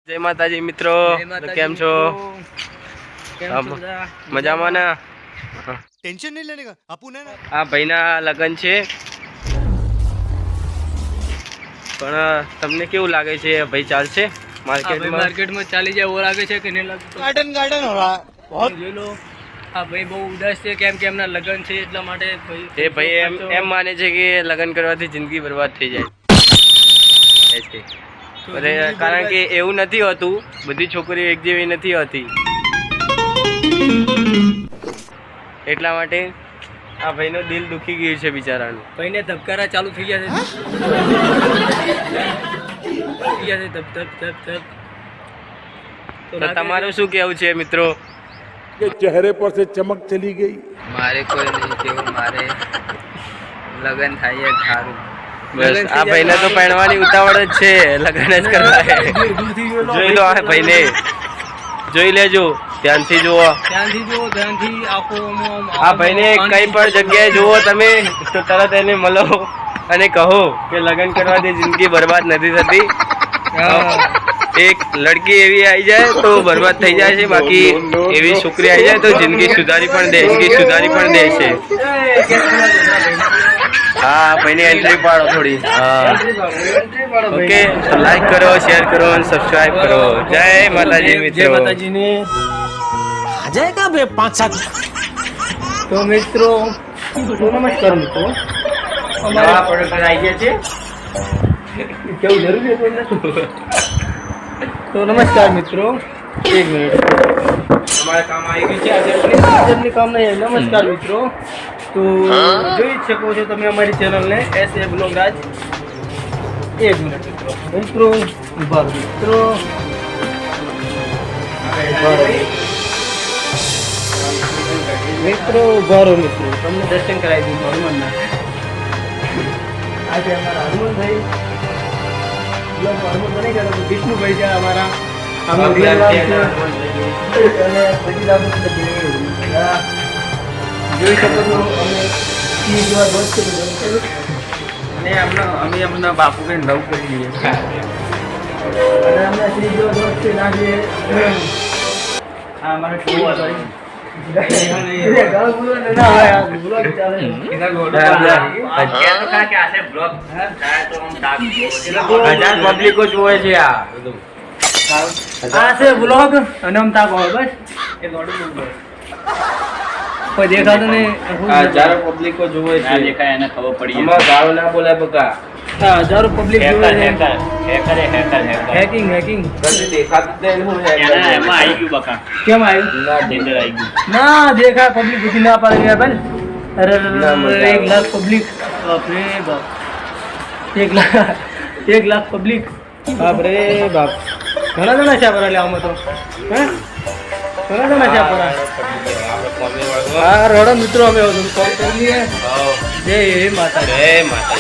જય માતાજી મિત્રો, કેમ છો? મજામાં ને? टेंशन नहीं लेने का अपन है ना। આ ભાઈના લગન છે, પણ તમને કેવું લાગે છે ભાઈ? ચાલશે માર્કેટમાં? માર્કેટમાં ચાલી જાય એવો લાગે છે કે નહીં લાગતું? गार्डन गार्डन हो रहा है बहुत। જોઈ લો, આ ભાઈ બહુ ઉદાસ છે, કેમ કે એમના લગ્ન છે એટલા માટે એ ભાઈ એમ માને છે કે લગન કરવાથી જિંદગી બરબાદ થઈ જાય છે. કારણ કે એવું નથી હોતું, બધી છોકરીઓ એક જેવી નથી હોતી. એટલા માટે આ ભાઈનો દિલ દુખી ગયું છે બિચારાનું. ભાઈને ધબકારા ચાલુ થઈ ગયા છે, ધબ ધબ ધબ ધબ. તો તમારું શું કહેવું છે મિત્રો? કે ચહેરે પર से चमक चली गई. મારે કોઈ નહીં કેવું, મારે લગન થાય જ સારું. બસ આ ભાઈને તો પરણવાની ઉતાવળ જ છે, લગન જ કરવા છે. જોઈ લો આ ભાઈને, જોઈ લેજો, ધ્યાનથી જુઓ. ધ્યાનથી જુઓ, ધ્યાનથી આપો. આ ભાઈને કઈ પણ જગ્યાએ જુઓ તમે તો તરત એને મળો અને કહો કે લગન કરવાથી જિંદગી બરબાદ નથી થતી. એક લડકી એવી આવી જાય તો બરબાદ થઈ જાય છે, બાકી એવી છોકરી આવી જાય તો જિંદગી સુધારી પણ દે છે. હા, ભાઈની એન્ટ્રી પાડો થોડી. હા, ઓકે, લાઈક કરો, શેર કરો અને સબસ્ક્રાઇબ કરો. જય માતાજી મિત્રો. જય માતાજીને. आ जाएगा बे 5-7। તો મિત્રો નમસ્કાર મિત્રો, નવા પ્રોડક્ટ આવી ગયા છે. કેવું જરૂરી હતું ને? તો નમસ્કાર મિત્રો, એક મિનિટ, તમારે કામ આવી ગયું છે આજે? આજની કામ નહીં. નમસ્કાર મિત્રો, તો જોઈ જ શકો છો તમે અમારી ચેનલને SA બ્લોગ રાજ. એક મિનિટ મિત્રો, ઉભા રહો મિત્રો, ઉભા રહો મિત્રો, તમને દર્શન કરાવી દઉં હનુમાનના. આજે અમારા હનુમાનભાઈ હનુમાન બની ગયા, વિષ્ણુભાઈ છે અમારા. અને પછી જોઈ શકો છો અમે જેવા દોસ્ત છે, અને અમે એમના બાપુને લવ કરી દઈએ. અને અમને શ્રી જેવા દોસ્ત છે ના જે આ અમારા ટોળા ભાઈ ગાળ બોલો ને ના હોય, આ બ્લોગ ચાલે. પબ્લિકો જોવે છે આ બધું. આ છે બ્લોગ અને આમ તાકો હોય બસ. એ દોડું બોલ કોઈ દેખાતું નહીં. હજારો પબ્લિકો જોવે છે. દેખાય એને ખબર પડી. આમાં ગાળો ના બોલાય બકા. હા, હજારો પબ્લિક જોવે છે. હેકર હેકિંગ કદી દેખાતું જ નહીં. હું એમાં આવી ગયું બકા, કેમ આવ્યું? ના ટેન્ડર આવી ગયું. ના દેખાય, પબ્લિક બધી ના પાડી ગયા ભાઈ. અરે ના, મજા 1 લાખ પબ્લિક, બાપરે બાપ. 1 લાખ પબ્લિક, બાપરે બાપ. ઘણા જણા છે પરા આમાં તો. હે, ઘણા જણા છે પરા. હા, રોડો મિત્રો, અમે કોલ કરીએ. જય માતા. જય માતા.